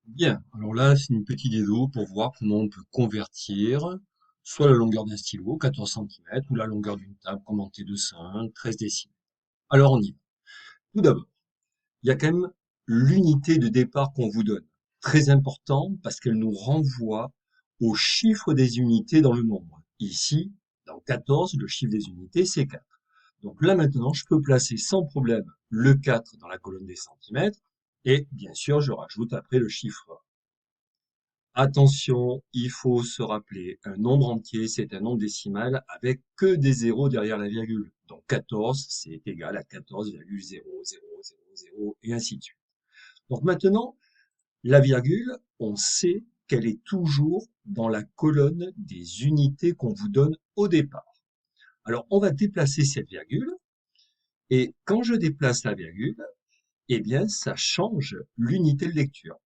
Bien, alors là, c'est une petite vidéo pour voir comment on peut convertir soit la longueur d'un stylo, 14 centimètres, ou la longueur d'une table, comme en T2.5, 13 décimètres. Alors on y va. Tout d'abord, il y a quand même l'unité de départ qu'on vous donne. Très important parce qu'elle nous renvoie au chiffre des unités dans le nombre. Ici, dans 14, le chiffre des unités, c'est 4. Donc là maintenant, je peux placer sans problème le 4 dans la colonne des centimètres et bien sûr, je rajoute après le chiffre. Attention, il faut se rappeler, un nombre entier, c'est un nombre décimal avec que des zéros derrière la virgule. Donc 14, c'est égal à 14,0000 et ainsi de suite. Donc maintenant, la virgule, on sait qu'elle est toujours dans la colonne des unités qu'on vous donne au départ. Alors on va déplacer cette virgule et quand je déplace la virgule, eh bien ça change l'unité de lecture.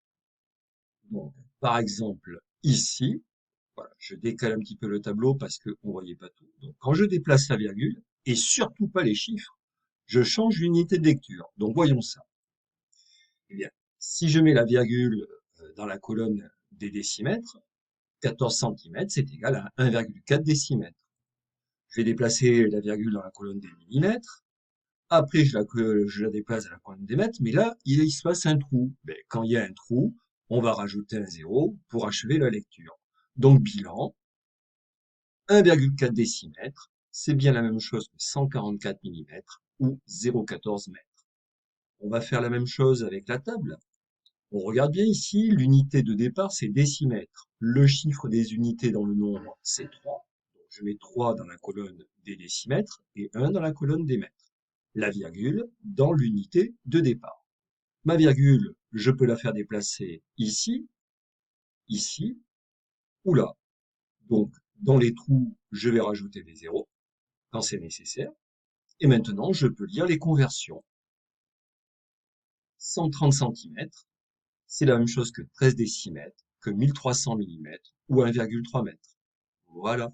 Donc par exemple, ici, voilà, je décale un petit peu le tableau parce qu'on ne voyait pas tout. Donc, quand je déplace la virgule, et surtout pas les chiffres, je change l'unité de lecture. Donc, voyons ça. Eh bien, si je mets la virgule dans la colonne des décimètres, 14 centimètres, c'est égal à 1,4 décimètre. Je vais déplacer la virgule dans la colonne des millimètres. Après, je la déplace dans la colonne des mètres. Mais là, il se passe un trou. Ben, quand il y a un trou, on va rajouter un zéro pour achever la lecture. Donc, bilan, 1,4 décimètres, c'est bien la même chose que 144 millimètres ou 0,14 mètres. On va faire la même chose avec la table. On regarde bien ici, l'unité de départ, c'est décimètre. Le chiffre des unités dans le nombre, c'est 3. Donc je mets 3 dans la colonne des décimètres et 1 dans la colonne des mètres. La virgule dans l'unité de départ. Ma virgule, je peux la faire déplacer ici, ici ou là. Donc, dans les trous, je vais rajouter des zéros quand c'est nécessaire. Et maintenant, je peux lire les conversions. 130 centimètres, c'est la même chose que 13 décimètres, que 1300 millimètres ou 1,3 mètres. Voilà.